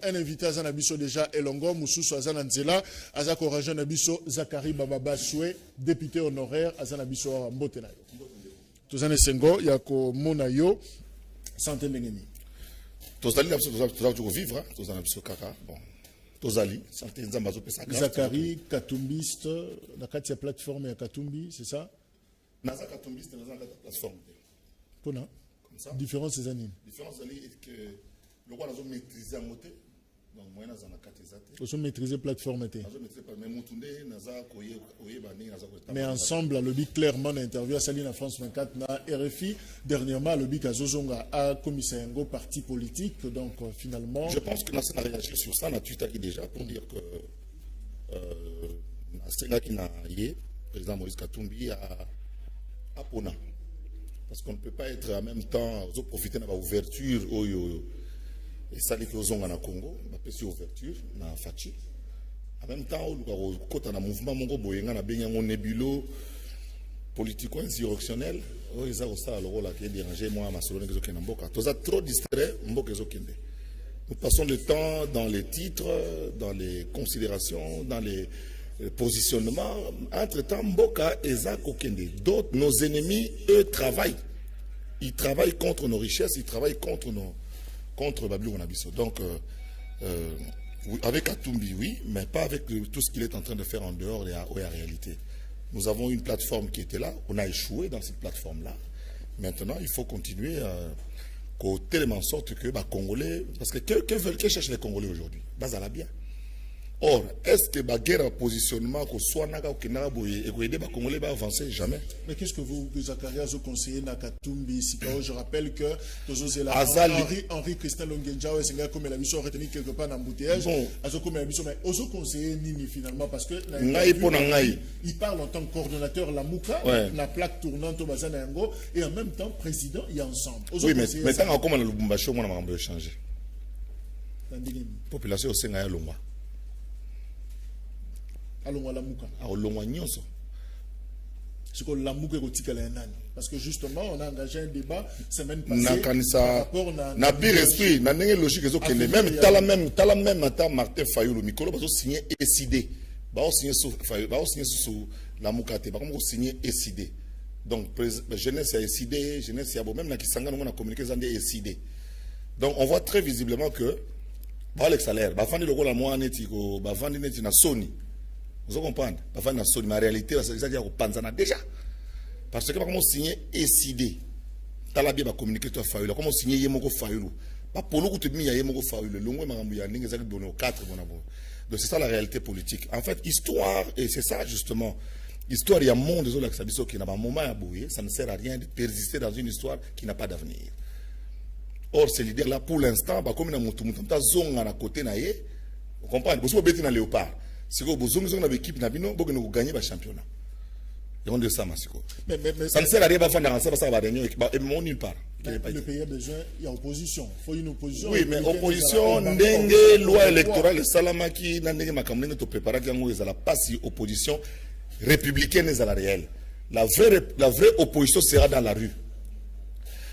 Un invité à Zanabiso déjà Elongo, Moussou Azananzela, Azako Rajanabiso, Zakari Bababaswe, député honoraire à Zanabiso Mbotenayo. Tozane Sengo, Yako Monayo, Santé Nengeni. Tozali, tu vivre, Tozanabiso Kaka, bon. Tozali, Santé Nzambazo Pesaka. Zakari, Katumbiste, la Katia plateforme à Katumbi, c'est ça? Naza Katumbiste, Naza plateforme. Pona. Comme ça. Différence ces années. Différence est que le roi a maîtrisé à moté. Donc, moi, je vais maîtriser plateforme. Mais ensemble, le BIC clairement interview à Saline France 24, na RFI. Dernièrement, le BIC a Zozonga a commissaire un parti politique. Donc, finalement. Je pense que Nasser a réagi sur ça, on a tweeté déjà pour dire que Nasser qui n'a yé, président Maurice Katumbi à Pona. Parce qu'on ne peut pas être en même temps, profiter de l'ouverture. Et ça, les choses en Congo, on a fait ouverture, on a fait. En même temps, quand on a un mouvement, on a un nébulo politico-insurrectionnel, ils ont ça, le rôle qui est dérangé, moi, ma solo, ils ont trop distrait, nous passons le temps dans les titres, dans les considérations, dans les positionnements. Entre-temps, Mboka et Zak Okende. D'autres, nos ennemis, eux, travaillent. Ils travaillent contre nos richesses, ils travaillent contre Babylon Onabiso. Donc, avec Atumbi, oui, mais pas avec tout ce qu'il est en train de faire en dehors et à réalité. Nous avons une plateforme qui était là, on a échoué dans cette plateforme-là. Maintenant, il faut continuer côté en sorte que les Congolais, parce que que cherchent les Congolais aujourd'hui? Bazala bien. Or, est-ce que la guerre à positionnement, que soit Naga ou Kenabo et que les Congolais va avancer? Jamais. Mais qu'est-ce que vous Zakaria vous conseillez Nakatumbi? Je rappelle que Henri Christin Longenjao et comme la mission retenue quelque part dans l'embouteillage. Mais aux conseillers Nini finalement parce que il parle en tant que coordonnateur la Mouka, la plaque tournante au Bazana Yango et en même temps président il y a ensemble. Oui, mais tant qu'on a le Lubumbashi, on a changé. Population au Sénat Lomba. Parce que justement, on a engagé un débat semaine passée par rapport à pire esprit, na logique même tala même Martin Fayulu Mikolo va signer ECD. Va signer sous la Mukate, va signer ECD. Donc jeunesse a ECD, jeunesse a même na Kisanga on a communiqué dans des ECD. Donc on voit très visiblement que le salaire, va vendre le rôle à moi netiko, va vendre net na Sony. Vous comprenez? Mais en réalité, c'est déjà. Parce que comment signer ECD, Talabia va communiquer toi Fayulu, comment signer Yemoko Fayulu. Pas pour le coup de mis à Yemoko Fayulu, le moins Marambuya, Ninga donné 4 bon. Donc c'est ça la réalité politique. En fait, histoire, et c'est ça justement, histoire, il y a un monde de Zolak qui n'a pas un moment à bouiller, ça ne sert à rien de persister dans une histoire qui n'a pas d'avenir. Or, ces leaders-là, pour l'instant, comme il y a un zone à côté, vous comprenez? Vous pouvez être léopard. Si vous avez une équipe, vous avez gagné le championnat. Ça ne sert à rien de faire ça, ça va gagner nulle part. Le pays a besoin, il y a opposition. Il faut une opposition. Oui, mais opposition, dengue, loi électorale, Salamaki, Nandenge Makamene, tu prépares que la pas si opposition républicaine est à la réelle. La vraie opposition sera dans la rue.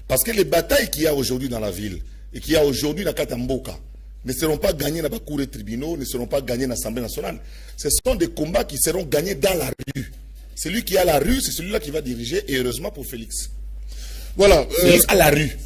Parce que les batailles qu'il y a aujourd'hui dans la ville et qu'il y a aujourd'hui dans Katamboka, ne seront pas gagnés dans la cour des tribunaux, ne seront pas gagnés dans l'Assemblée nationale. Ce sont des combats qui seront gagnés dans la rue. Celui qui a la rue, c'est celui-là qui va diriger, et heureusement pour Félix. Voilà. Félix a la rue.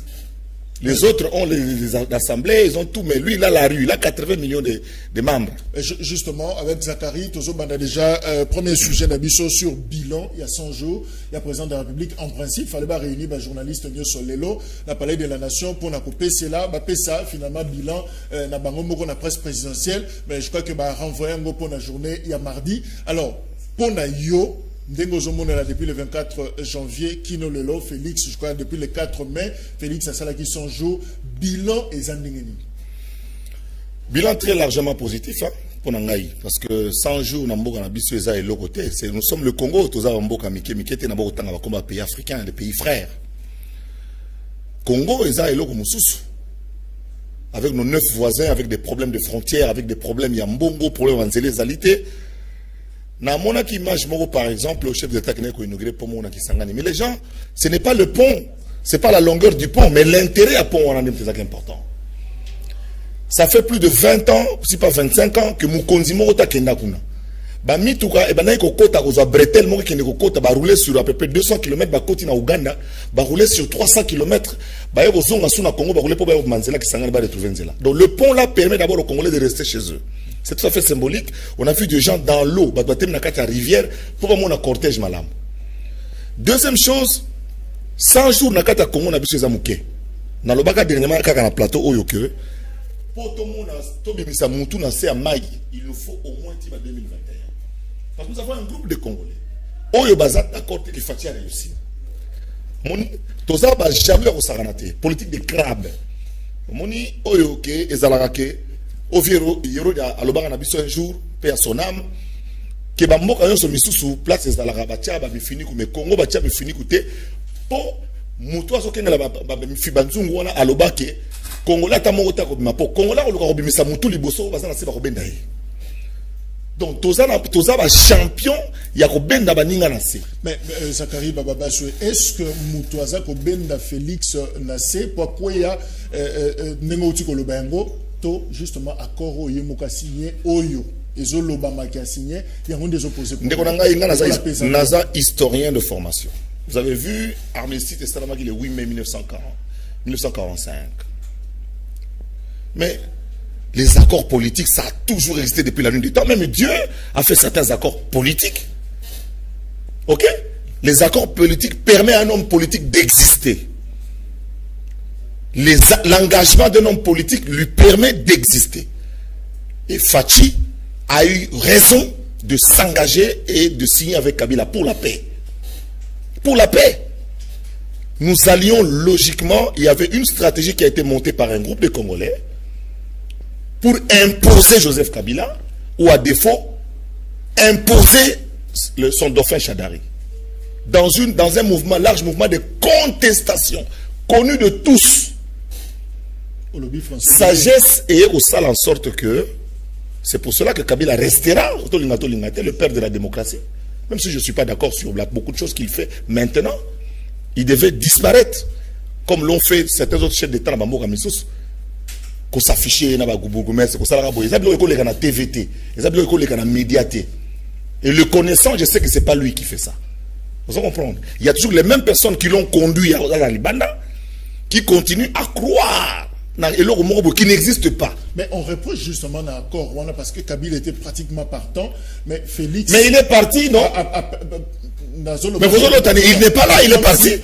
Les autres ont les assemblées, ils ont tout, mais lui, il a la rue. Il a 80 millions de membres. Et justement, avec Zakari, on a déjà premier sujet d'ambition sur bilan. Il y a 100 jours, il y a président de la République. En principe, il fallait réunir les journalistes sur l'élo, la palais de la nation, pour PC là, ça, finalement, bilan, na bango la presse présidentielle. Mais je crois que renvoyer un pour la journée, il y a mardi. Alors, pour la yo, depuis le 24 janvier, Kino Lelo, Félix, je crois, depuis le 4 mai, Félix a salaki son jour, bilan et Zandingeni. Bilan très largement positif, hein, pour Nangaï, parce que 100 jours, nous sommes le Congo, comme un pays africain, les pays frères. Congo, avec nos 9 voisins, avec des problèmes de frontières, avec des problèmes, il y a Mbongo, problème en zélésalité. Na mona qui image par exemple le chef d'État qui n'a inauguré pour moi qui s'engage. Mais les gens, ce n'est pas le pont, c'est pas la longueur du pont, mais l'intérêt à pont on en est très important. Ça fait plus de 20 ans, si pas 25 ans, que Mukonzi Morota Kenda Kuna. Ba mituka, et ba naïko kota, koza bretel, mori kende kota, ba rouler sur à peu près 200 km, ba koti na Uganda, ba rouler sur 300 km, ba yoko zonga sous na Congo, ba rouler pour ba yoko manzela qui s'engage ba retrouver nzela. Donc le pont là permet d'abord aux Congolais de rester chez eux. C'est tout à fait symbolique. On a vu des gens dans l'eau, ba doit na kata rivière, pour ba mona cortège malam. Deuxième chose, 100 jours na kata Congo na biso zamouké. Na lobaka dernièrement kaka na plateau oyoke. Pour tout le monde, il nous faut au moins 2021. Parce que nous avons un groupe de Congolais. Oyo bazat d'accord que Fati a réussi. Toza ba jamais au saranate. Politique de crabe. Moni oyo ke ezalaka oviero yero ya alobaka na biso un jour paix à son âme que ba mboka yo so misusu place ezalaka ba tia ba bifini ku me Congo ba tia bifini ku te po muto asokenga ba mifibanzungu wana alobake Congolais tamorota ko mapo Congolais ko ko bimisa mutu liboso bazana se ba ko benda yi. Donc toza ba champion ya ko benda baninga na se. Mais Zakari Bababaswe, est-ce que Mutuaza ko benda Félix na se pourquoi ya nengoti ko lobango to justement accord oyo moka signé oyo ezo lobama ki a signé yango des opposés. Ndeko na ngai nga naza historien de formation. Vous avez vu Armistice et Salamaki le 8 mai 1945. Mais les accords politiques, ça a toujours existé depuis la nuit du temps. Même Dieu a fait certains accords politiques. Ok? Les accords politiques permettent à un homme politique d'exister. L'engagement d'un homme politique lui permet d'exister. Et Fachi a eu raison de s'engager et de signer avec Kabila pour la paix. Pour la paix. Nous allions logiquement, il y avait une stratégie qui a été montée par un groupe de Congolais pour imposer Joseph Kabila, ou à défaut, imposer son dauphin Chadari. Dans un mouvement, large mouvement de contestation, connu de tous. Sagesse et au sale en sorte que, c'est pour cela que Kabila restera, le père de la démocratie. Même si je ne suis pas d'accord sur beaucoup de choses qu'il fait maintenant, il devait disparaître, comme l'ont fait certains autres chefs d'État dans Bamboka Missous. Qu'on s'affichait dans Goubougoumès, qu'on s'allarabouille. Ils ont les TVT, ils ont les médiaté. Et le connaissant, je sais que ce n'est pas lui qui fait ça. Vous comprenez? Il y a toujours les mêmes personnes qui l'ont conduit à la Libanda, qui continuent à croire et l'Oromo qui n'existe pas. Mais on reproche justement dans l'accord parce que Kabila était pratiquement partant, mais Félix. Mais il est parti, non? Mais vous il n'est pas là, il est parti.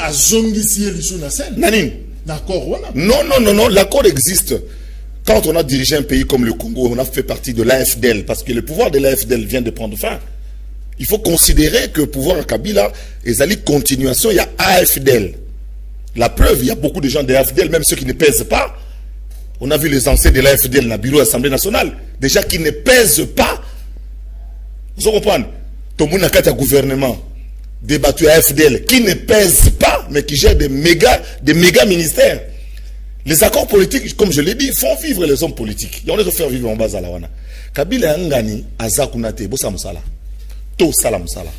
Non, l'accord existe. Quand on a dirigé un pays comme le Congo, on a fait partie de l'AFDL, parce que le pouvoir de l'AFDL vient de prendre fin. Il faut considérer que le pouvoir à Kabila, les alliés continuation, il y a AFDL. La preuve, il y a beaucoup de gens de l'AFDL, même ceux qui ne pèsent pas. On a vu les anciens de l'AFDL dans le bureau de l'Assemblée nationale, déjà qui ne pèsent pas. Vous comprenez? Tout le monde a un gouvernement débattu à AFDL qui ne pèse pas, mais qui gère des méga ministères. Les accords politiques, comme je l'ai dit, font vivre les hommes politiques. On les faire vivre en bas à la wana. Kabila Ngani, Azakunate, Bossa Moussala. To Salam Sala.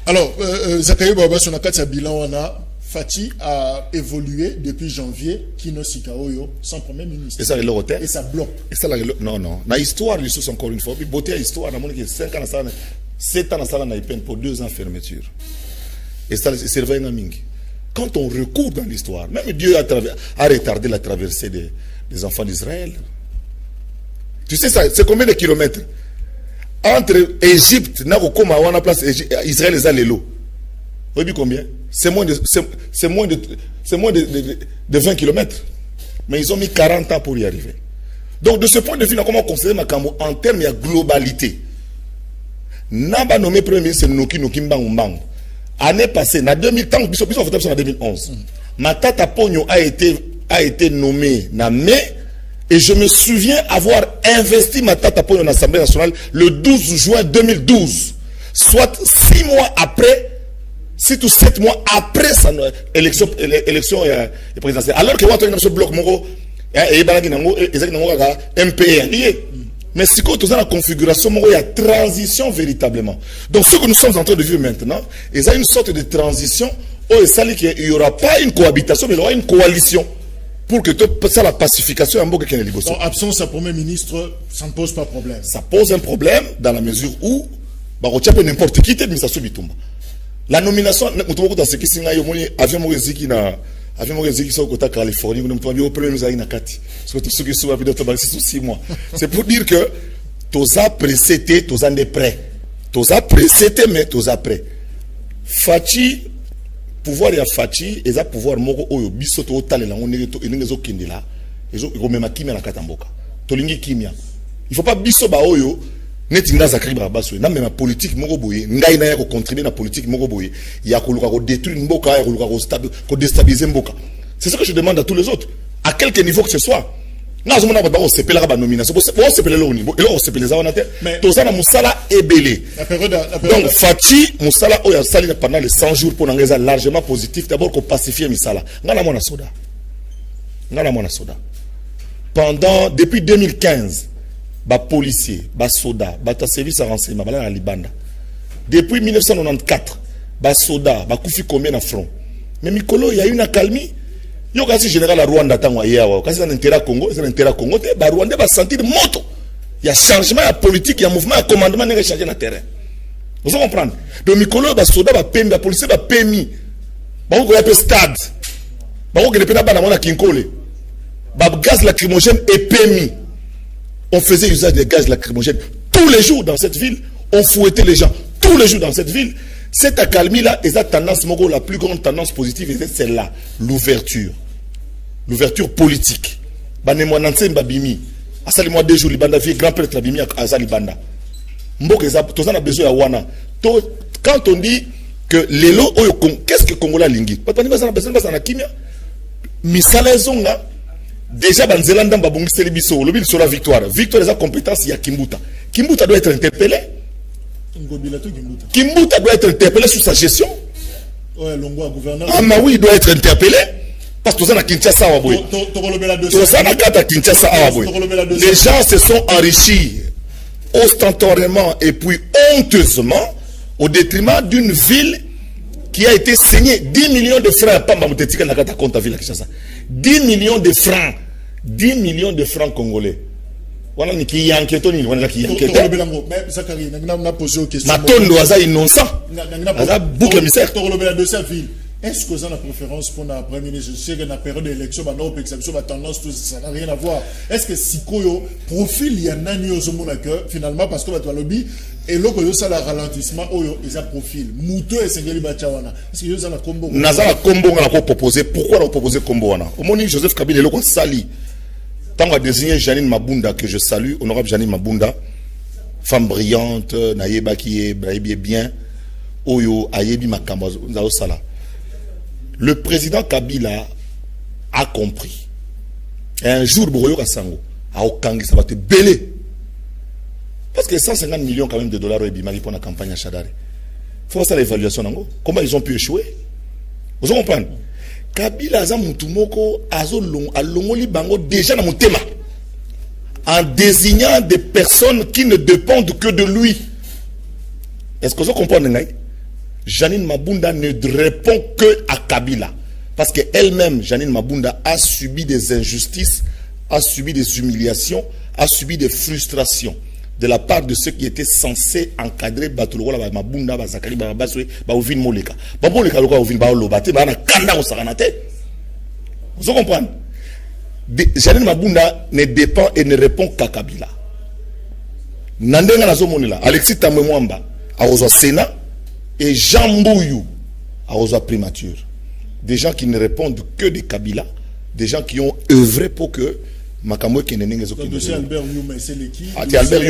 Alors, Zakayo Baba, son akati bilan wana, Fati a évolué depuis janvier, Kino Sikaoyo, sans premier ministre. Et ça, le hôtel. Et ça bloque. Et ça, non. La histoire, lui, c'est encore une fois. Beauté à l'histoire, dans mon équipe, 5 ans, 7 ans, ça, n'a peine pour 2 ans fermeture. Et ça, c'est le mingi. Quand on recourt dans l'histoire, même Dieu a retardé la traversée des enfants d'Israël. Tu sais ça, c'est combien de kilomètres? Entre Égypte, Israël et Zalelo. Vous voyez combien? C'est moins de 20 kilomètres. Mais ils ont mis 40 ans pour y arriver. Donc de ce point de vue, comment considérer Makambo en termes de globalité? Naba nommé premier ministre Noki Mbang. Année passée, en 2011, Matata Pogno a été nommé na mai, et je me souviens avoir investi Matata Pogno dans l'Assemblée nationale le 12 juin 2012, soit 6 mois après, 6 ou 7 mois après sa élection présidentielle. Alors que Wato ce bloc Moro et MPR. Mais si quand on a la configuration, il y a transition véritablement. Donc ce que nous sommes en train de vivre maintenant, il y a une sorte de transition où il n'y aura pas une cohabitation, mais il y aura une coalition. pour que ça la pacification en mboka qui est négociée. Donc absence à premier ministre, ça ne pose pas problème. Ça pose un problème dans la mesure où bah on n'importe qui mais ça subitumba. La nomination mutumoko dans ce qui singa yo moni avion mo ziki na avion mo ziki so kota Californie nous mutumba au premier ministre na kati. Parce que tout ce qui soit vidéo tabak c'est 6 mois. C'est pour dire que toza précédé toza ne prêt. Toza précédé mais toza prêt. Fachi pouvoir ya Fachi eza pouvoir moko oyo biso to talela ngone to eningezo kindela ezo komema kimia na katamboka tolingi kimia il faut pas biso ba oyo neti nga zakari babaso na même politique moko boye ngai na ya ko contribuer na politique moko boye ya ko luka ko détruire mboka ya ko luka ko déstabiliser mboka. C'est ce que je demande à tous les autres à quelque niveau que ce soit. Na zomona ba on sepela ba nomination bo sepela lo niveau et là on sepela za onate to za na musala ebelé. Donc Fachi musala oya sali pendant les 100 jours pour n'engagez largement positif d'abord qu'on pacifier misala ngana mona soda pendant depuis 2015 ba policier ba soda ba ta service à renseignement ba la libanda depuis 1994 ba soda ba kufi combien na front mais mikolo il y a une accalmie. Yo kasi général à Rwanda tango yawa kasi na intérêt Congo te ba Rwanda ba sentir moto. Il y a changement à politique, il y a mouvement à commandement n'est changé na terrain. Vous comprenez? Donc mikolo ba soda ba pembe ba policier ba pemi. Ba ko ya pe stade. Ba ko ke ba na mona kinkole. Ba gaz lacrymogène et pemi. On faisait usage de gaz lacrymogène tous les jours dans cette ville, on fouettait les gens tous les jours dans cette ville. Cette accalmie là est la tendance la plus grande tendance positive c'est celle-là, l'ouverture politique. Banemwa nanse mbabimi asali moi 2 jours libanda vie grand prêtre abimi azali banda mboka eza tozana besoin ya wana to quand on dit que lelo oyo qu'est-ce que Congolais lingi patani bazana besoin bazana kimia misala ezonga déjà banzelanda babongiseli biso lobi sur la victoire eza compétence ya Kimbuta doit être interpellé. Kimbuta doit être interpellé sur sa gestion. Ouais, ah, mais oui, il doit être interpellé. Parce que ça Kinshasa. Les gens se sont enrichis ostentatoirement et puis honteusement au détriment d'une ville qui a été signée 10 millions de francs. 10 millions de francs. 10 millions de francs congolais. Voilà qui y a enquêté ni voilà qui enquête. Mais Zakari, n'a posé une question. Matondo aza innocent. Aza bouc émissaire. Est-ce que vous avez la préférence pour la première ministre? Je sais que dans la période d'élection, la tendance, tout ça n'a rien à voir. Est-ce que si Koyo profil il y a nani au monde que finalement parce que tu as lobby et là que ça le ralentissement oyo ils a profil Mouto et Sengeli Bachawana. Est-ce que vous avez la combo? Nazala combo on a proposé. Pourquoi on a proposé combo wana? Au moni Joseph Kabila le sali. Tant à désigner Janine Mabunda, que je salue, honorable Janine Mabunda, femme brillante, naïeba qui est bien, oyo ayebi makamba nzao sala. Le président Kabila a compris. Et un jour, Boroyo Kassango, à Okangi, ça va te belé. Parce que 150 millions quand même de dollars ebimari pour la campagne à Chadare. Il faut voir ça l'évaluation. Comment ils ont pu échouer? Vous comprenez? Kabila za mutumoko alongoli bango déjà dans mon thème en désignant des personnes qui ne dépendent que de lui. Est-ce que vous comprenez? Janine Mabunda ne répond que à Kabila parce qu'elle-même, Janine Mabunda, a subi des injustices, a subi des humiliations, a subi des frustrations de la part de ceux qui étaient censés encadrer Batoulola, Mabunda, Zakari, Babaswe, Baouvin Moleka. Baboleka, Ouvin Baolobate, Bana Kanda, Osaranate. Vous comprenez? Janine Mabunda ne dépend et ne répond qu'à Kabila. Nandenga Nazomonela, Alexis Tamwemwamba, à Rosa Sénat, et Jean Mbouyou, à Rosa Primature. Des gens qui ne répondent que de Kabila, des gens qui ont œuvré pour que Makamwe Kenenenge dossier Albert Youma c'est l'équipe. Albert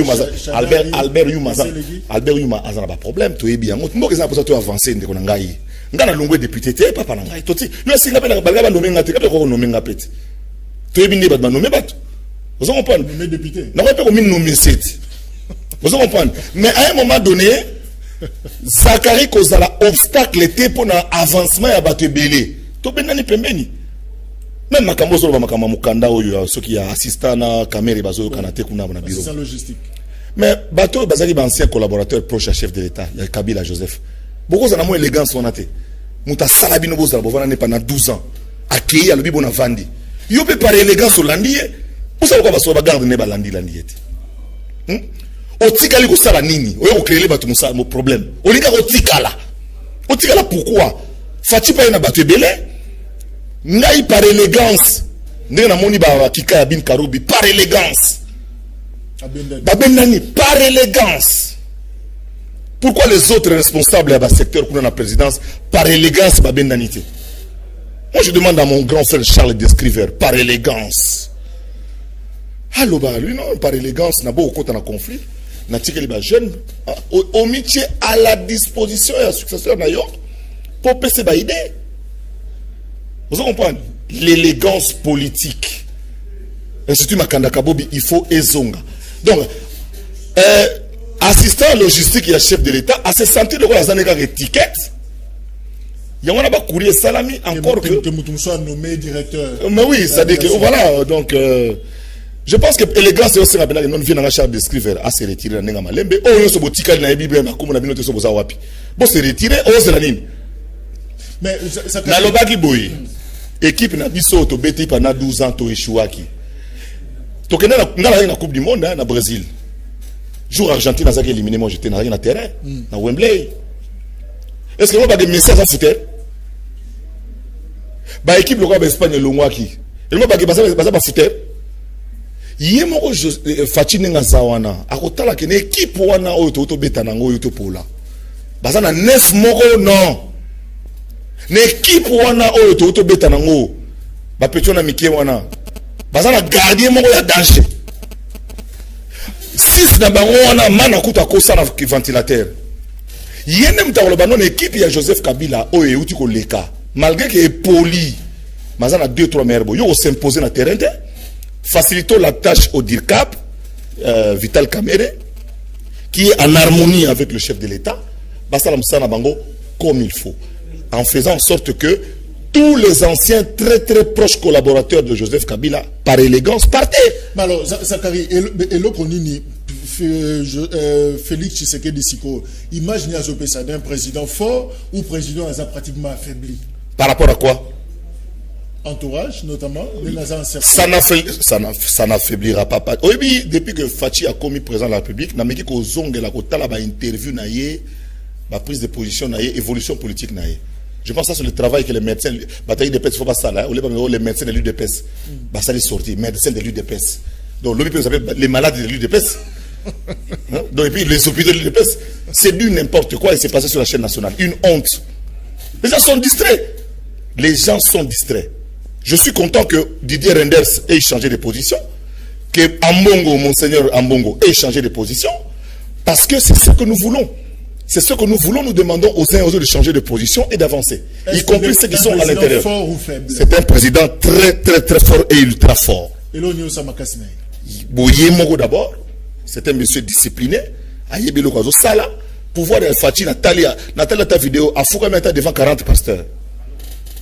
Youma a un problème. Tu es bien. Moi, je vais avancer. Ngana longwe député te papa na ngai toti yo singa pe na balga nomé ngate ka ko nomé ngapeti to ebi ne ba nomé bat vous comprenez nomé député na ko pe ko min nomé set vous comprenez mais à un moment donné Zakari kozala obstacle était pour na avancement ya bato belé to benani pembeni même makambo zo ba makambo mukanda oyo soki ya assistant na caméra bazo kanate kuna na bureau c'est logistique mais bato bazali ba ancien collaborateur proche à chef de l'état ya Kabila Joseph. Beaucoup de gens élégance on a été. Mouta salabino bozala bovana ne pendant 12 ans. Accueilli à l'obi bona vandi. Yo pe par élégance Hollandi. Pour ça quoi ba garde ne ba landi ete. Otikali ko sala nini? Oyo créer ba tout ça mon problème. Olinga otikala. Otikala pourquoi? Fati pa na batu belé. Ngai par élégance. Ndena moni ba kika bin karubi par élégance. Babendani par élégance. Pourquoi les autres responsables à secteur pour la présidence par élégance babendanité? Moi je demande à mon grand frère Charles Descriver par élégance. Allô bah lui non par élégance n'a pas au compte en conflit. N'a tiré les jeunes au métier à la disposition et à successeur d'ailleurs pour passer ba idée. Vous comprenez l'élégance politique. Institut Makanda Kabobi il faut ezonga. Donc assistant logistique et chef de l'État à se sentir de quoi la étiquette. Il y a un courrier salami encore que soit nommé directeur. Mais oui, ça dit que voilà donc je pense que l'élégance c'est aussi rappelé que non vient dans Charles Descriver à se retirer dans Nenga Malembe. Oh yo so botika na Bible na comme na binote so boza wapi. Bon se retirer oh c'est la nini. Mais ça na lobaki boy. Équipe na biso to beti pendant 12 ans to échouaki. To kena na Coupe du monde na Brésil. Jour Argentine a éliminé, moi j'étais dans le terrain, dans Wembley. Est-ce que vous avez des messages à foutre? Bah équipe le Espagne le mois qui. Et moi bah pas foutre. Yé moko Fati Nenga Zawana, a kotala que équipe wana o to beta nango yo to pola. Baza na 9 moko non. L'équipe wana o to beta nango. Ba petio na mikie wana. Baza na gardien moko ya danger. 6 na bango wana mana kuta kosa na ventilateur. Yene mtalo banon équipe ya Joseph Kabila oye uti ko leka. Malgré que est poli. Mazana 2-3 merbo yo s'imposer na terrain. Facilitons la tâche au DIRCAP Vital Kamerhe qui est en harmonie avec le chef de l'État. Basala Moussa na bango comme il faut. En faisant en sorte que tous les anciens très très proches collaborateurs de Joseph Kabila, par élégance, partaient. Mais alors, Zakari, et l'autre Félix Tshisekedi Siko, imaginez à Zopesa d'un président fort ou président a pratiquement affaibli. Par rapport à quoi? Entourage, notamment, ça n'affaiblira pas. Oui, depuis que Fachi a commis président de la République, n'a mis qu'aux ongles la kota la interview naïe, la prise de position naïe, évolution politique naïe. Je pense que ça c'est le travail que les médecins, bataille de peste, il faut pas ça là, les médecins de l'UDPS, bah ça les sorties, médecins de l'UDPS. Donc l'OMP vous savez les malades de l'UDPS. Donc et puis les hôpitaux de l'UDPS, c'est du n'importe quoi et c'est passé sur la chaîne nationale. Une honte. Les gens sont distraits. Les gens sont distraits. Je suis content que Didier Renders ait changé de position, que Ambongo, Monseigneur Ambongo, ait changé de position, parce que c'est ce que nous voulons. C'est ce que nous voulons, nous demandons aux uns et aux autres de changer de position et d'avancer, y compris ceux qui sont à l'intérieur. C'est un président très très très fort et ultra fort. Boye Mogo d'abord, c'est un monsieur discipliné, Ayebelo Kwazo Sala, pouvoir de Fati Natalia ta vidéo, à Fouka Meta devant 40 pasteurs.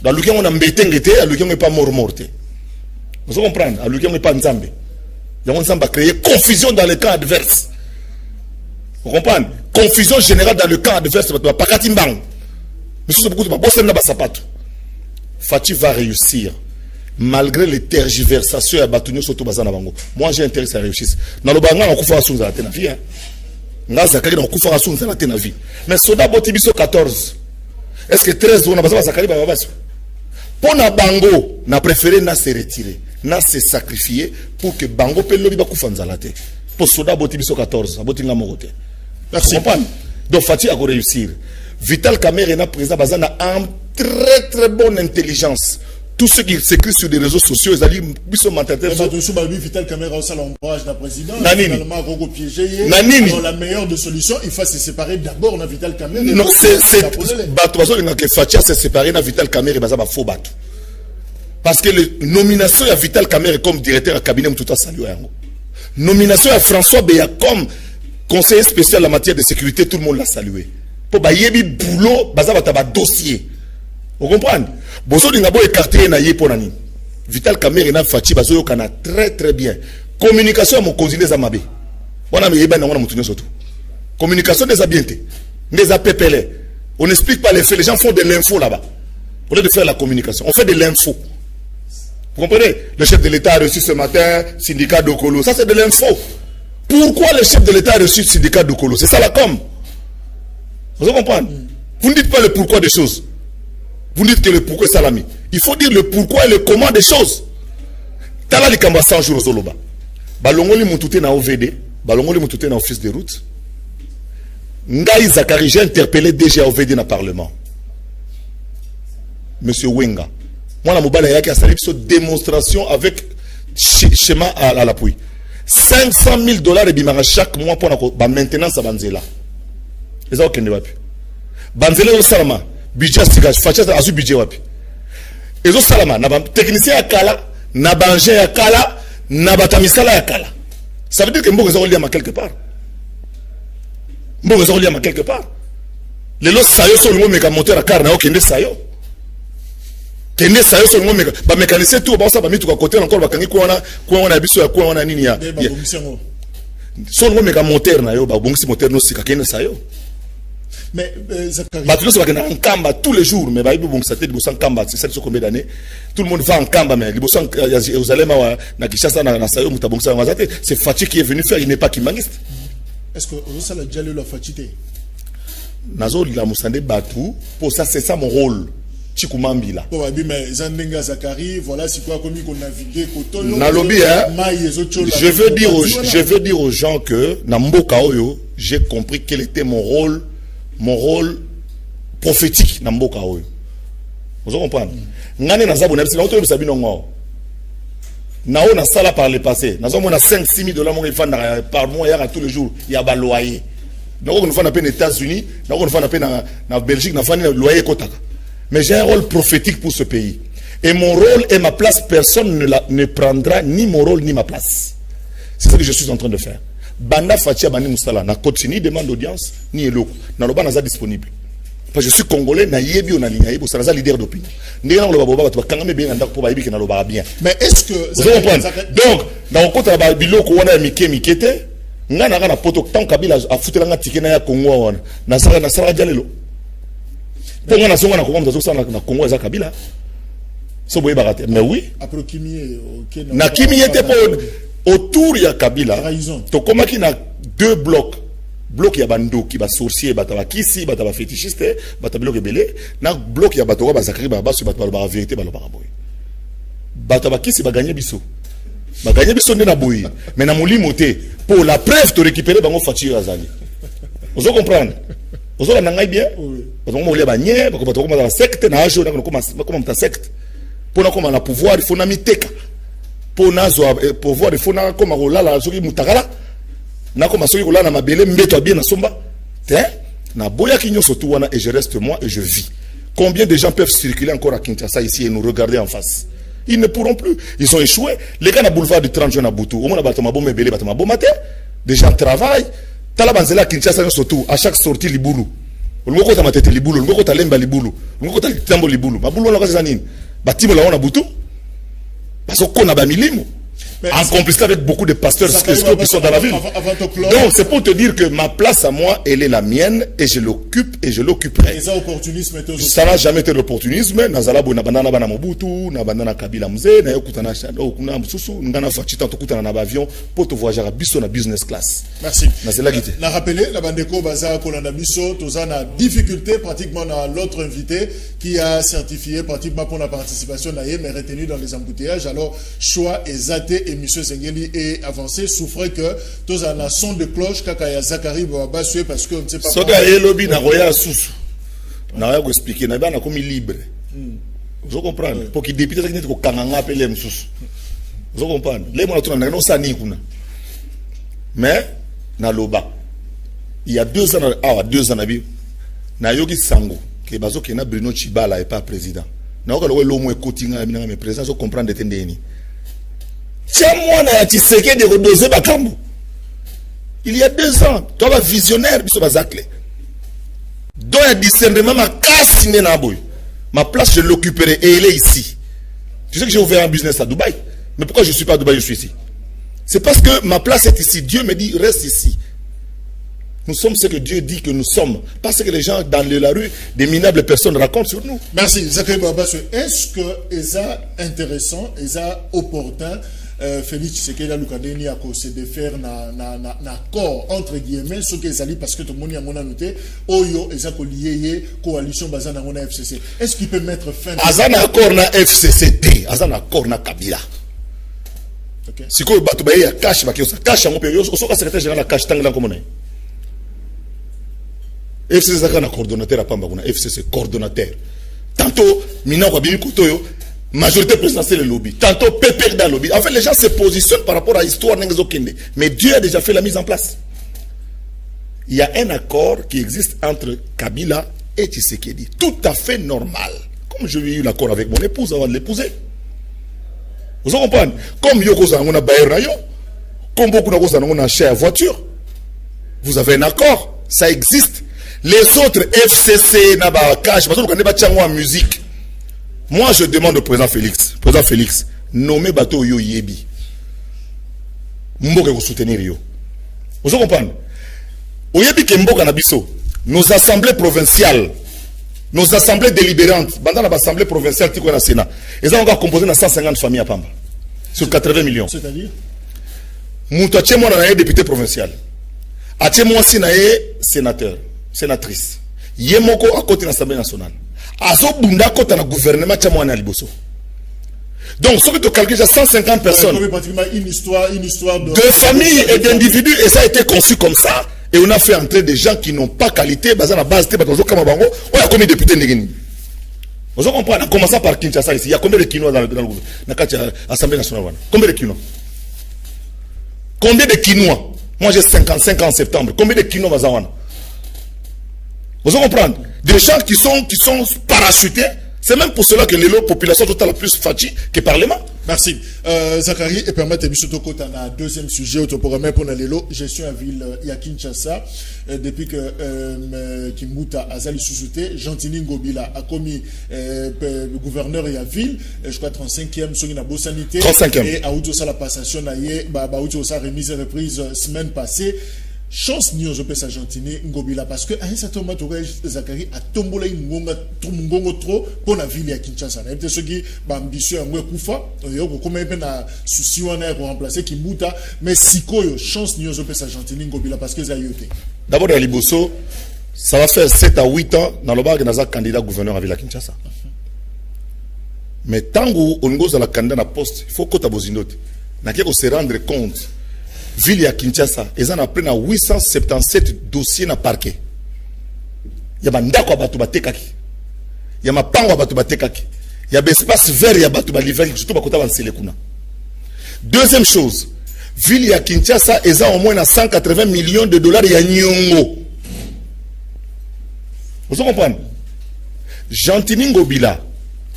Dans le cas on a mbetengete, à l'ukion n'est pas mort-morte. Vous comprenez? À l'ukion n'est pas Nzambe. Nzambe a créé confusion dans les cas adverses. Vous comprenez? Confusion générale dans le camp adverse. Fati va réussir. Malgré les tergiversations à Batunio Soto Bazana Bango. Moi j'ai intérêt à ça réussisse. Dans le Banga, on a fait la vie. Mais Soda Botibiso 14. Est-ce que 13 on a besoin de Zakari Bababaso? Pour na Bango, on a préféré na se retirer, na se sacrifier pour que Bango peut le Bibakufanzalate. Pour Soda Botibiso 14, Botinga Morote. Merci. Donc Fati a réussir. Vital Kamerhe est président Bazana en très très bonne intelligence. Tout ce qui s'écrit sur les réseaux sociaux, ils allaient biso mentalité. Vital Kamerhe aussi l'ombrage d'un président. Finalement, Gogo piégé. Alors la meilleure des solutions, il faut se séparer d'abord de Vital Kamerhe. Non, c'est Batoiso que Fati a se séparé de Vital Kamerhe Bazaba faux bateau. Parce que la nomination à Vital Kamerhe comme directeur à cabinet tout à saluer. Nomination à François Beya comme conseiller spécial en matière de sécurité, tout le monde l'a salué. Pour bayebi boulot, bazaba taba dossier. Vous comprenez? Bozo d'ingabo écarté na yeponani. Vital Kamerhe na Fati bazo yokana très très bien. Communication à mon consulé Zamabe. Wana me yeba na wana mutunyo soto. Communication des habientés. Des APPL. On n'explique pas les faits. Les gens font de l'info là-bas. Au lieu de faire la communication, on fait de l'info. Vous comprenez? Le chef de l'État a reçu ce matin syndicat d'Okolo. Ça, c'est de l'info. Pourquoi le chef de l'État a reçu le syndicat d'Okolo? C'est ça la com. Vous comprenez? Vous ne dites pas le pourquoi des choses. Vous dites que le pourquoi est salami. Il faut dire le pourquoi et le comment des choses. Tala li kamba 100 jours aux Zoloba. Balongoli moutouté na OVD. Balongoli moutouté na office de route. Ngaï Zakari, j'ai interpellé déjà OVD dans le Parlement. Monsieur Wenga. Moi, la mobile a salé une démonstration avec schéma à l'appui. 500 000 $ et bimara chaque mois pour la maintenance à Banzela. Et ça, ok, ne va plus. Banzela au Salama, budget sigage, facette à ce budget wapi. Et au Salama, n'a pas technicien à Kala, n'a pas ingénieur à Kala, n'a pas tamisala à Kala. Ça veut dire que Mbok est à quelque part. Mbok est à quelque part. Les lots sayo sur le mot mécamoteur à Karna, ok, ne sayo. Kende sayo sur le mot mécanicien tout, bah ça va mettre à côté encore, bah quand on a biso à quoi on a nini ya. Sur le mot mécamoteur na yo, bah bon si moteur no sika kende sayo. Mais Zakari, bah tu sais que en Kamba tous les jours, mais bah il bon ça tête bosan Kamba, c'est ça combien d'années. Tout le monde va en Kamba, mais bosan Jérusalem na Kinshasa na sayo mutabongsa mazate, c'est Fatih qui est venu faire, il n'est pas kimangiste. Est-ce que ça l'a déjà lu la fatité? Nazo la musande batu, pour ça c'est ça mon rôle. Chikumambila. Bon, mais Zandenga Zakari, voilà c'est quoi comme qu'on navigue Kotono. Nalobi, je veux dire aux gens que Namboka Oyo, j'ai compris quel était mon rôle prophétique Namboka Oyo. Vous comprenez? Ngane nazabu na biso na sabi nongo. Nao na sala par le passé. Nazo mona 5-6 000 $ mon ifanda par mois ya tous les jours, il y a ba loyer. Nao nous fana pe aux États-Unis, nao nous fana pe na Belgique, na fana loyer kotaka. Mais j'ai un rôle prophétique pour ce pays. Et mon rôle et ma place, personne ne prendra ni mon rôle ni ma place. C'est ce que je suis en train de faire. Banda Fatia Bani Moussala, na continue demande d'audience, ni eloko. Na loba naza disponible. Parce que je suis congolais, na yebi ou na lignayebo, ça naza leader d'opinion. Ndena loba boba tu kangame bien ndak po ba yebi ke na loba bien. Mais est-ce que vous comprenez? Donc, dans kota ba biloko wana mikete, ngana kana poto tant Kabila a futela nga tikena ya Congo wana. Na sara jalelo. Pour moi, na Congo et Kabila. Mais oui. Après Kimi, na Kimi était pas autour de Kabila. To comment qui na deux blocs. Bloc ya bando qui va sorcier, batava kisi, batava fétichiste, batava bloc belé. Na bloc ya batoka ba Zakari ba sur batava vérité ba boy. Batava kisi ba gagner biso. Ba gagner biso na boy. Mais na moli moté pour la preuve de récupérer bango Fatih Azali. Vous comprenez? Vous avez un bien? Parce que vous avez un bien, parce que vous avez un secte, vous avez un secte. Pour nous avoir le pouvoir, il faut nous mettre. Pour nous avoir le pouvoir, il faut nous avoir le pouvoir. Nous avons la mabele, mbeto bien na somba. Na boya kinyo sotu wana et je reste moi et je vis. Combien de gens peuvent circuler encore à Kinshasa ici et nous regarder en face? Ils ne pourront plus. Ils ont échoué. Les gars na boulevard du 30 juin à Boutou, au moins batama bombe belé batama bomate. Des gens travaillent. Talabanzela Kinshasa surtout à chaque sortie libulu. Ngoko ta matete libulu, ngoko ta lemba libulu, ngoko ta tambo libulu. Mabulu wana kaza nini? Batimo la wana butu. Parce qu'on a ba milimo. En complicité avec beaucoup de pasteurs qui sont dans la ville. Donc c'est pour te dire que ma place à moi, elle est la mienne et je l'occupe et je l'occuperai. Ça n'a jamais été l'opportunisme. Nazala bo na banana bana Mobutu, na banana Kabila mzee, na yokutana shado kuna msusu, ngana fachita tokutana na avion pour te voyager à biso na business class. Merci. Nazela gité. Na rappelé la bandeko baza kolanda biso, tozana difficulté pratiquement dans l'autre invité qui a certifié pratiquement pour la participation naïe mais retenu dans les embouteillages. Alors choix et zaté et M. Zengeli est avancé, souffrait que tous en a son de cloche, Kakaya Zakari va bassuer parce qu'on ne sait pas. Soka et lobby n'a rien sous. N'a rien expliqué, n'a pas comme libre. Vous comprenez? Pour qu'il député ça qui n'est qu'au Kananga appelé sous. Vous comprenez? Les mots n'a non ça ni kuna. Mais na loba. Il y a 2 ans, 2 ans na yogi sango que bazo que na Bruno Chibala est pas président. Na oka lo mo ekotinga na me président so comprendre de tendeni. Tiens-moi, il y a 2 ans, tu as un visionnaire, donc il y a discernement, ma place, je l'occuperai et elle est ici. Tu sais que j'ai ouvert un business à Dubaï. Mais pourquoi je ne suis pas à Dubaï, je suis ici? C'est parce que ma place est ici. Dieu me dit, reste ici. Nous sommes ce que Dieu dit que nous sommes. Parce que les gens dans la rue, des minables personnes racontent sur nous. Merci. Zachary Babasso, est-ce que c'est intéressant, c'est opportun, Félix Tshisekedi a l'occasion de faire un accord entre guillemets, ce qui est allé parce que tout le monde a noté, Oyo et lié coalition basée dans la FCC. Est-ce qu'il peut mettre fin à un accord na FCCT, un accord na Kabila? Si vous avez un cash, vous avez un cash, vous avez un secrétaire général de cash, FCC c'est un coordonnateur à Pamba, FCC coordonnateur. Tantôt, Mina Wabini Kotoyo, majorité présidentielle le lobby. Tantôt, PPR dans le lobby. En fait, les gens se positionnent par rapport à l'histoire d'Engezo Kende. Mais Dieu a déjà fait la mise en place. Il y a un accord qui existe entre Kabila et Tshisekedi. Tout à fait normal. Comme j'ai eu l'accord avec mon épouse avant de l'épouser. Vous comprenez? Comme Yoko Zanona Bayer Rayon, comme beaucoup de gens ont acheté une voiture, vous avez un accord. Ça existe. Les autres FCC, Nabakash, parce que nous avons musique. Moi, je demande au président Félix, nommez Bato Yo Yebi. Mboke vous soutenir Yo. Vous comprenez? Oyebi Kemboka Nabiso, nos assemblées provinciales, nos assemblées délibérantes, pendant l'assemblée provinciale qui est au Sénat, ils ont encore composé 150 familles à Pamba. Sur 80 millions. C'est-à-dire? Moutache, moi, on député provincial. Ache, moi, si sénateur. Sénatrice. Yemoko à côté de l'Assemblée nationale. Azo bunda côté de gouvernement Tchamoana Liboso. Donc, ce que tu calcules, il y a 150 personnes. Une histoire de familles et d'individus, et ça a été conçu comme ça. Et on a fait entrer des gens qui n'ont pas qualité, basé à la base de Kamabango. On a combien de députés Ndegeni? Vous comprenez? En commençant par Kinshasa ici, il y a combien de Kinois dans l'Assemblée nationale? Combien de Kinois? Combien de Kinois? Moi j'ai 55 ans en septembre. Combien de Kinois Bazawana? Vous comprenez? Des gens qui sont parachutés. C'est même pour cela que les populations sont la plus fatiguées que le Parlement. Merci. Zachary, et permettez-moi surtout qu'on a un deuxième sujet au programme pour l'élo. Gestion à ville à Kinshasa. Depuis que Kimbuta Azali Susute, Gentini Ngobila a commis gouverneur et à ville, je crois 35e, sur une bonne sanité. 35e. Et à Oudosa la passation, Oudosa remise et reprise semaine passée. Chance ni aux opérations Argentine Ngobila parce que à un certain moment Zachary a tombé ngongo trop pour la ville à Kinshasa. Et peut-être ce qui ambitieux à Kufa, comme il a souci on a remplacé Kimbuta, mais si quoi chance ni aux opérations Argentine Ngobila parce que ça y est. D'abord à Liboso, ça va faire 7 à 8 ans dans le bar que nous avons candidat gouverneur à ville à Kinshasa. Mais tant qu'on gosse à la candidat à poste, il faut que tu aies note. N'a qu'à se rendre compte. Ville à Kinshasa, ils en apprennent à 877 dossiers dans le parquet. Il y a Bandako à Batubatekaki. Il y a Mapango à Batubatekaki. Il y a des espaces verts, il y a Batubaliver, surtout à côté de Selekuna. Deuxième chose, ville à Kinshasa, ils ont au moins 180 millions de dollars, il y a Nyongo. Vous comprenez? Gentini Ngobila,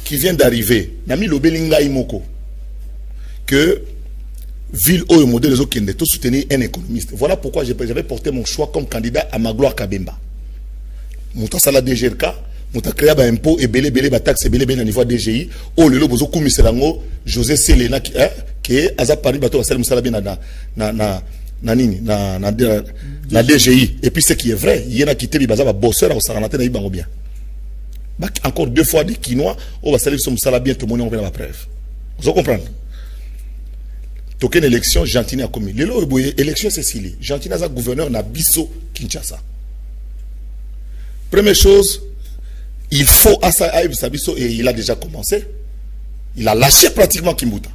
qui vient d'arriver, n'a mis le Belinga Imoko, que ville au modèle des autres tout soutenir un économiste. Voilà pourquoi j'avais porté mon choix comme candidat à Magloire Kabemba. Mouta sala DGRK, mouta créé un impôt et belé taxe et belé au niveau DGI. Oh le lobo komiserango José Selena qui est à Paris bateau à Salim Salabina na DGI. Et puis ce qui est vrai, il y en a quitté Bibaza bosseur au Saranate na Ibango bien. Encore 2 fois des Quinois, on va salir sur Salabien tout le monde on va la preuve. Vous comprenez? Token élection, Gentini a commis. L'élection, c'est Sili. Gentini a gouverneur na Bisso, Kinshasa. Première chose, il faut à sa Bisso, et il a déjà commencé. Il a lâché pratiquement Kimbuta.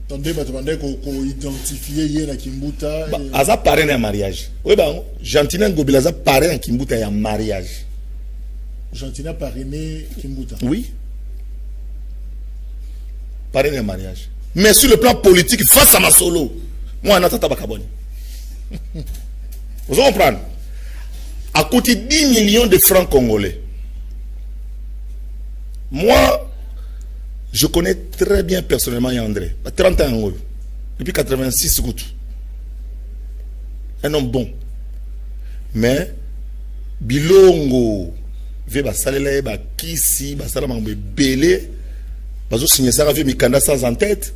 Attendez, qu'on identifie Kimbuta. Aza parrain en mariage. Oui, Gentini Ngobila a parrain en Kimbuta et en mariage. Gentini a parrainé Kimbuta. Oui. Parrain un mariage. Mais sur le plan politique, face à ma solo, moi, je n'attends pas Kaboni. Vous comprenez? À côté de 10 millions de francs congolais, moi, je connais très bien personnellement Yandré. 30 ans, depuis 86 gouttes. Un homme bon. Mais, Bilongo, Veba Salele, Kisi, Basalama, Belé, bazo signé ça avec mes candidats sans en tête,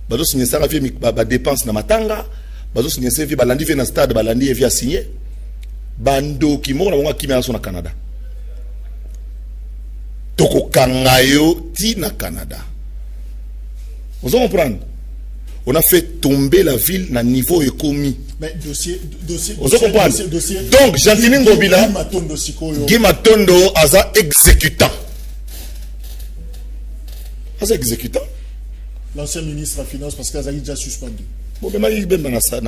bazo signé ça avec mes dépenses na matanga, bazo signer CV balandi vient na stade balandi vient signer bando ki mo na bonga kimia so na Canada toko kangayo ti na Canada. Vous comprenez? On a fait tomber la ville na niveau économique. Mais dossier. Vous comprenez? Donc Jean-Tini Ngobila Guy Matondo aza exécutant. Exécutant. L'ancien ministre de la Finance parce qu'il a déjà suspendu. Bon, mais il y a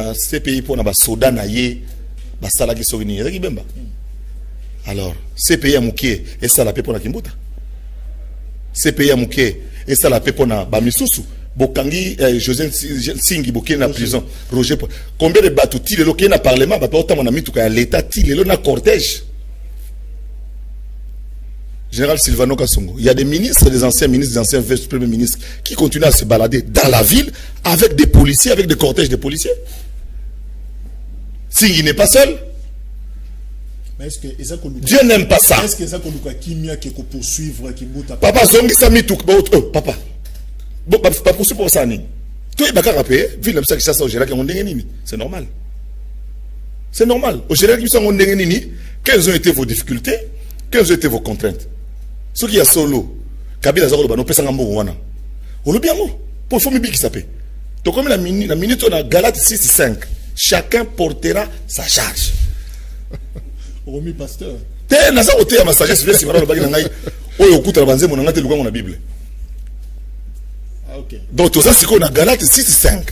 un CPI pour les soldats naïe, les salariés qui sont venus. Alors, CPI a mouké et ça la paix pour la Kimbuta. CPI a mouké et ça la paix pour la Bamisusu. Bokangi, José Singi, Boké na prison. Roger, combien de bateaux tire le qui na parlement, bah, autant mon ami, tout cas, l'État tire le na cortège. Général Silvano Kassongo. Il y a des ministres, des anciens vice-premiers ministres qui continuent à se balader dans la ville avec des policiers, avec des cortèges de policiers. S'il n'est pas seul, mais est-ce que Dieu n'aime pas ça. Est-ce que ça Kimia qui peut poursuivre Kimbuta? Papa Zongi Sami Touk, papa. Bon, pas poursuivre pour ça ni. Toi il va rappeler, ville comme ça qui ça au Gérard qui ont nini. C'est normal. C'est normal. Au Gérard qui sont ont nini, quelles ont été vos difficultés? Quelles ont été vos contraintes? Ce qui a solo, Kabila Zaro Bano Pesanga Mouana. On le bien mot. Pour faut qui s'appelle. Donc comme la minute on a Galate 6-5, chacun portera sa charge. Romi pasteur. T'es nasa oté à ma sagesse, je vais le bagage nangai. Oh okuta banze mon ngate luka mon Bible. Ah ok. Donc tout ça c'est qu'on a Galate 6-5.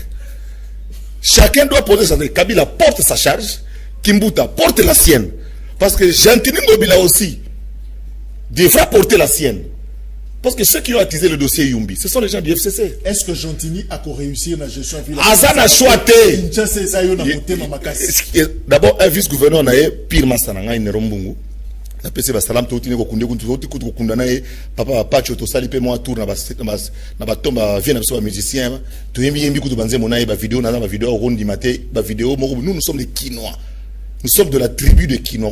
Chacun doit porter sa charge. Kabila porte sa charge, Kimbuta porte la sienne. Parce que Jean-Tini Ngobila aussi devra porter la sienne. Parce que ceux qui ont attisé le dossier Yumbi, ce sont les gens du FCC. Est-ce que Jean-Tini a réussi à la gestion? Azan a choité. D'abord, un vice-gouverneur n'a pire masananga Nerombungu. La PC va salam tout tine ko kunde kuntu ko kundana e papa pacho to sali pe mo tour na ba tomba vient na musicien to yembi kutu banze mona e ba vidéo na ba vidéo rondi maté ba vidéo nous sommes les Kinois. Nous sommes de la tribu de Kinois.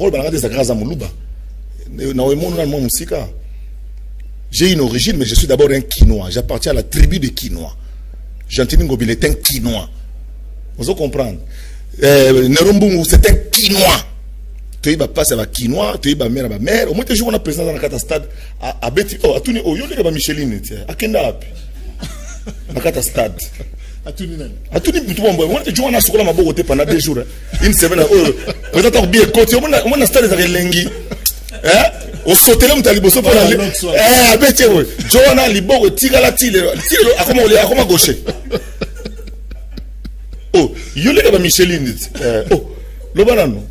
J'ai une origine, mais je suis d'abord un Kinois. J'appartiens à la tribu de Kinois. Jean-Tini Ngobila est un Kinois. Vous comprenez? Nerombungu, c'est un Kinois. Tu vas passer à Kinois, tu vas mère à mère. Au moins, tu joues en présence dans la catastade. À Betty, oh, à Tuni, oh, il y a Micheline, à Kenda, à catastade. À tout le monde. Tu joues en assurant ma botte pendant 2 jours. Une semaine, peut-être en bien côté. On a stade de Lengi. Au sauté là, on t'a liboso pour aller. Abeti, Johanna Libo, Tigala Tile, à comment gauche. Oh, il y a Micheline. Oh, le banano.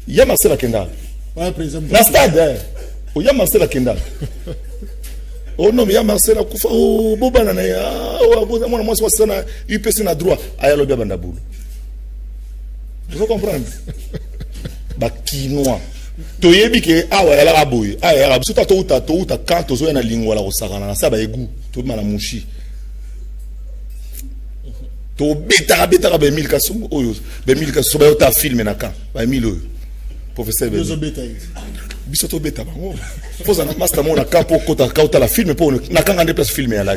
Il y a Marcel Akenda. La stade, il y a Marcel Akenda. Oh non, mais il y a Marcel Akoufa. Oh, Bobana, moi, c'est un UPC na droit. Aïe, le bien bandaboul. Vous comprenez? Bah, Kinois. Toyebi ke awa ya la boy aya ya busuta to uta kanto zo na lingwa la osakana na saba egu to mala mushi to beta be 1000 kasum oyo be 1000 kasum ba ta filmer na kan ba 1000 oyo professeur be biso to beta bango poza na master mo na campo kota kauta la film pour na kan ngande place filmer la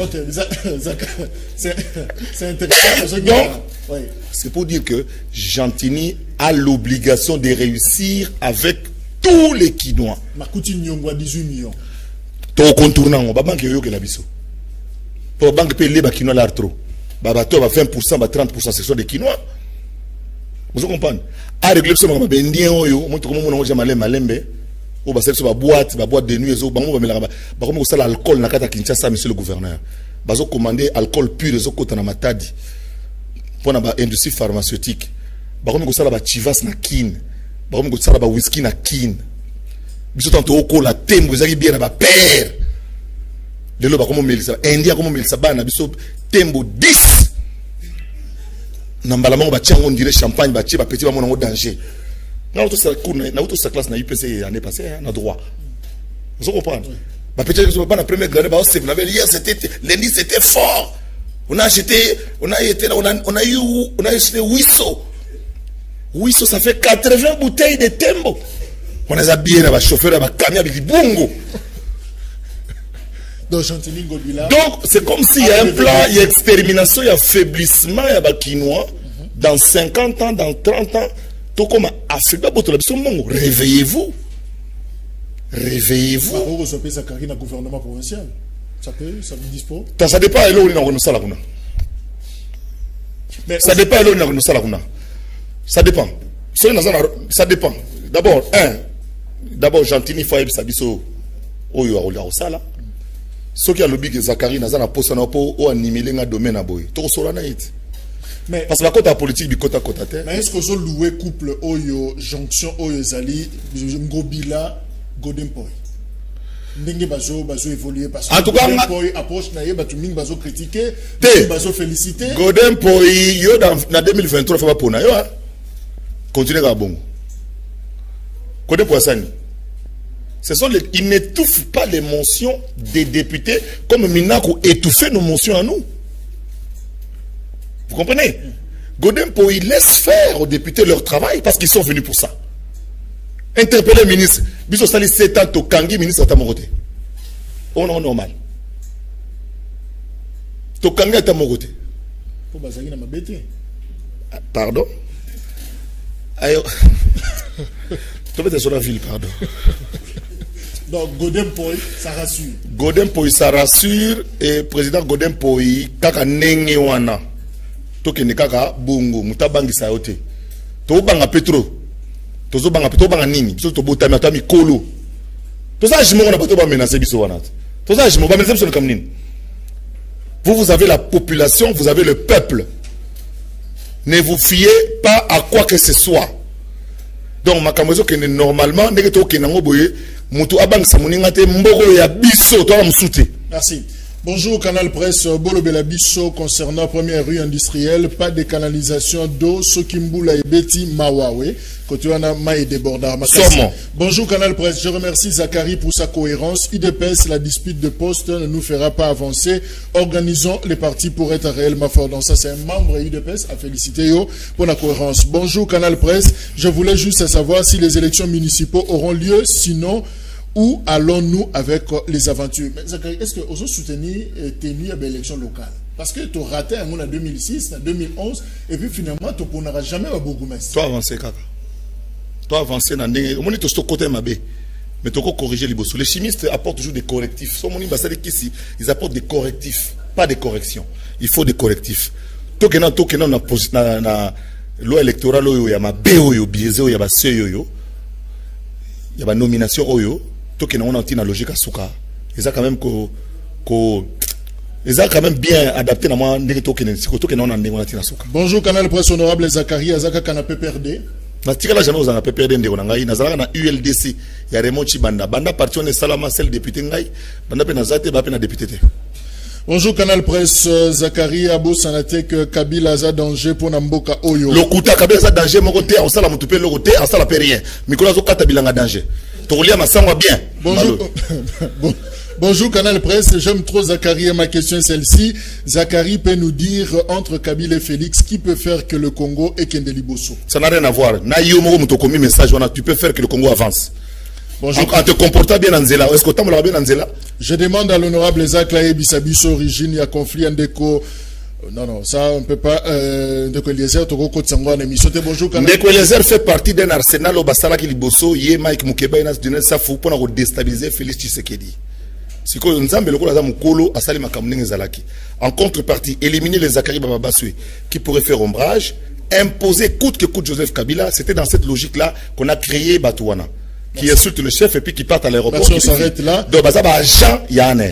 c'est intéressant. Donc oui, c'est pour dire que Jean-Tini a l'obligation de réussir avec tous les Kinois. Makuti Nyongwa 18 millions. To contournant, ba banque yo ke la biso. Pour banque payer ba Kinois l'artro. Ba bato ba 20%, ba 30% ce sont des Kinois. Vous comprenez? A régler ce ba bendien oyo, mo to comme mo na malembe. O ba selso ba boîte de nuit ezo bango ba melaka ba comme ça l'alcool na kata Kinshasa monsieur le gouverneur. Bazo commander alcool pur ezo kota na Matadi. Pour na ba industrie pharmaceutique. Ba comme ça la ba chivas na kin. Ba comme ça la ba whisky na kin. Biso tanto oko la tembo ezaki bien na ba père. Lelo ba comme melisa India comme melisa bana biso tembo 10. Na mbala mango ba tiango ndire champagne ba tie ba petit ba mona danger. Na auto sa classe na UPC année passée na droit. Vous comprenez? Ba petit ba na première grade ba c'est hier lundi c'était fort. On a acheté 800. 800 ça fait 80 bouteilles de tembo. On les a bien à chauffeur à camion avec bongo. Donc Jean-Tini Ngobila. Donc c'est comme s'il y a un plan, il y a extermination, il y a affaiblissement, il y a Kinois dans 50 ans, dans 30 ans, tout comme Afrique, réveillez-vous. Réveillez-vous. Un gouvernement provincial. Ça vous dispose. Ça dépend de l'eau où ça ça dépend de l'eau où ça dépend. Ça dépend. D'abord, Gentini faut être sabiso. Oyo a au sala. Ce qui a lobby que Zakari n'a pas posé na po ou animé un domaine à boy. Tout ça là it. Mais parce que la côté politique du côté terre. Mais est-ce que vous louez couple Oyo jonction Oyo Zali Ngobila Golden Boy? Ndenge bazo évoluer parce que Golden Boy approche na ye batu mingi bazo critiquer, bazo féliciter. Golden Boy yo dans 2023 faut pas pour na yo. Continuez à bon. Golden Boy sani. Ils n'étouffent pas les motions des députés comme Minako étouffait nos motions à nous. Vous comprenez? Golden Boy laisse faire aux députés leur travail parce qu'ils sont venus pour ça. Interpeller le ministre. Biso Sali 7 ans, Tokangi, ministre à Tamoroté. Oh non, normal. Tokangi à Tamoroté. Pardon? Ayo. Tu vas sur la ville, pardon. Donc, Golden Boy, ça rassure. Golden Boy, ça rassure. Et président Golden Boy, kaka nenge wana. Toke ne kaka bungu, mutabangi sa yote. To banga petro. Tozo banga petro banga nini. Biso to botami atami kolo. To ça jimo na bato ba menacer biso wana. To ça jimo ba menacer biso comme nini. Vous avez la population, vous avez le peuple. Ne vous fiez pas à quoi que ce soit. Donc makamozo que normalement ndenge to kenango boye mutu abang samuninga te mboko ya biso to amsute. Merci. Bonjour Canal Presse, Bolo Belabiso concernant première rue industrielle, pas de canalisation d'eau, Sokimbula et Betty Mawawe, Kotuana Maï Débordar. Bonjour Canal Presse, je remercie Zakari pour sa cohérence. IDPS, la dispute de poste ne nous fera pas avancer. Organisons les partis pour être réellement forts. Donc ça c'est un membre IDPS à féliciter yo pour la cohérence. Bonjour Canal Presse, je voulais juste savoir si les élections municipaux auront lieu, sinon où allons-nous avec les aventures? Mais Zachary, est-ce que vous soutenez tenir l'élection locale? Parce que tu as raté en 2006, en 2011, et puis finalement, tu n'auras jamais un bourgmestre. Toi avancer, Kaka. Toi avancer, au moins tu es côté Mabé. Mais tu peux corriger les bossons. Les chimistes apportent toujours des correctifs. Ils apportent des correctifs, pas des corrections. Il faut des correctifs. Tokena na loi électorale, il y a ma B, il y a ma C, il y a ma nomination, on a une logique à souka. Ils ont quand même bien adapté dans moi. Bonjour Canal Presse honorable Zakari Azaka Canapé perdé. Na tikala jamais aux anapé perdé ndeko ngai nazala na ULDC ya Raymond Chibanda banda parti on est salama celle député ngai banda pe nazate ba pe na député. Bonjour Canal Presse, Zakari Abo Sanatek Kabila za danger pour Namboka Oyo. Lokuta Kabila za danger mon côté, on sala mutupe le côté, on sala rien. Mikola zo kata bilanga danger. Tolia masangwa bien. Bonjour. Bonjour Canal Presse, j'aime trop Zakari et ma question est celle-ci. Zakari peut nous dire entre Kabila et Félix qui peut faire que le Congo et Kendeli Bosso. Ça n'a rien à voir. Na yo mo muto komi message wana tu peux faire que le Congo avance. Bonjour. En te comportant bien en Zela. Est-ce que tu as bien en Zela? Je demande à l'honorable Zach Laye Bissabiso origine, il y a conflit en déco. Non, ça on ne peut pas. Ndeko Eliezer, Togo Kotsango en émission. Bonjour, Canal. Ndeko Eliezer fait partie d'un arsenal au Basala qui liboso, yé Mike Mukeba et Nas Dunel Safou pour déstabiliser Félix Tshisekedi. Si ko nzambe lokolo za mukolo asali makamnenge zalaki. En contrepartie, éliminer les Zakari Bababaswe qui pourraient faire ombrage, imposer coûte que coûte Joseph Kabila, c'était dans cette logique-là qu'on a créé Batouana. Qui insulte le chef et puis qui part à l'aéroport. On s'arrête là.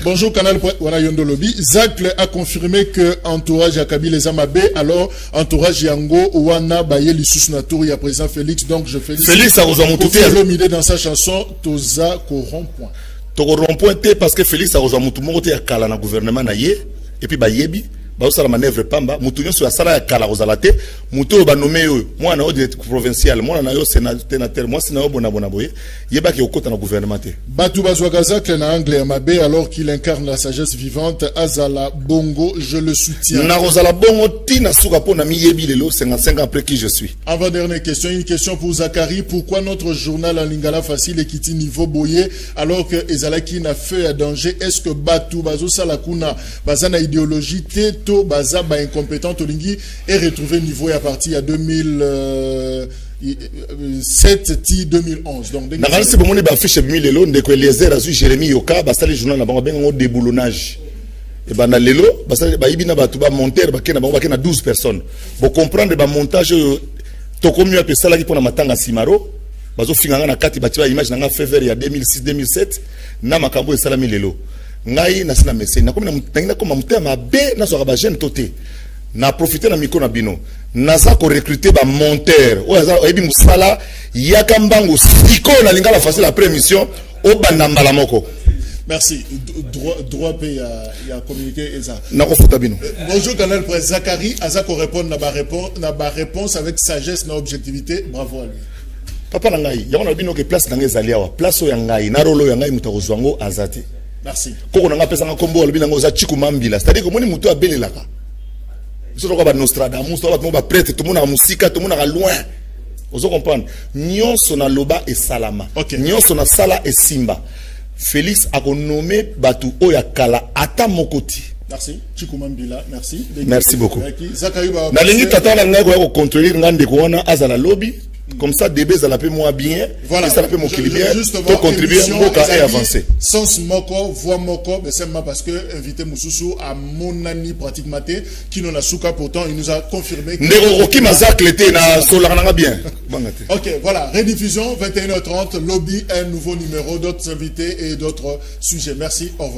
Bonjour Canal Wana Yondolobi. Zakle a confirmé que entourage à Kabila Zamabé, alors entourage Yango Wana Baye Lissus Natour, il y a présent Félix, donc je félicite. Félix a rejoint l'omidé dans sa chanson Toza Corrompoint. Corrompoint parce que Félix a rejoint Moutumote à Kala na gouvernement naye et puis Bayebi. Baosa la manœuvre pamba mutunyo sur la sala ya kala rozalate muto ba nommé moi na audit provincial moi na yo sénateur moi sénateur bona boye yeba ki okota na gouvernement te Batu Bazwagazak na anglais Mabé alors qu'il incarne la sagesse vivante Azala Bongo je le soutiens na rozala bongo tina suka pona mi yebi lelo 55 ans après qui je suis. Avant dernière question, une question pour Zakari, pourquoi notre journal en lingala facile et qui niveau boye alors que Ezalaki n'a fait à danger? Est-ce que Batu Bazo Salakuna bazana idéologie te baza ba incompétent olingi et retrouver niveau ya à partir de 2007 2011. Donc, na quand c'est pour mon affiche lelo ndeko Eliezer azu Jérémie Yoka basali journal na bango bengo déboulonnage. Et ben na lelo basali ba ibina batu ba monteur ba kena bango ba kena 12 personnes. Pour comprendre ba montage to komi a pesala ki pona matanga simaro bazo finganga na kati bati ba image na février ya 2006 2007 na makambo esalami lelo. Ngai na sina message na komi na koma mutema be na so ba jeune toté. Na profiter na miko na bino naza ko recruter ba monteur o aza ebi musala yaka mbango siko na lingala facile après émission o banamba la moko. Merci. Droit pe ya communiqué eza. Na ko futa bino. Bonjour Canal Presse. Zachary aza ko répondre na ba réponse avec sagesse na objectivité. Bravo à lui. Papa na ngai yango na bino ke place na ngai ezali awa place o ya ngai na rolo ya ngai mutako zwango azati. Merci. Koko na nga pesa nga kombo lobi na ngo za chiku mambila c'est-à-dire que moni mutu abelelaka. Surtout quand Nostradamus, tout le monde prêtre, tout le monde a musique, tout le monde a loin. Vous comprenez? Nyon sona loba et salama. Nyon sona sala et simba. Félix a nommé Batu Oyakala ata mokoti. Merci. Chikumambila, merci. Merci beaucoup. Na lingi tata na ngako ya contrôler ngande ko wana azala lobby. Comme ça, DB ça la paix moins bien. Voilà. Ça la paix mon bien. Pour contribuer à avancer. Sens moko, voix moko, mais c'est parce que invité Moussoussou à Monani pratiquement qui nous a souka pourtant il nous a confirmé. Ndero qui mazak l'été na solaranga bien. Ok, voilà. Rediffusion 21h30. Lobby un nouveau numéro, d'autres invités et d'autres sujets. Merci. Au revoir.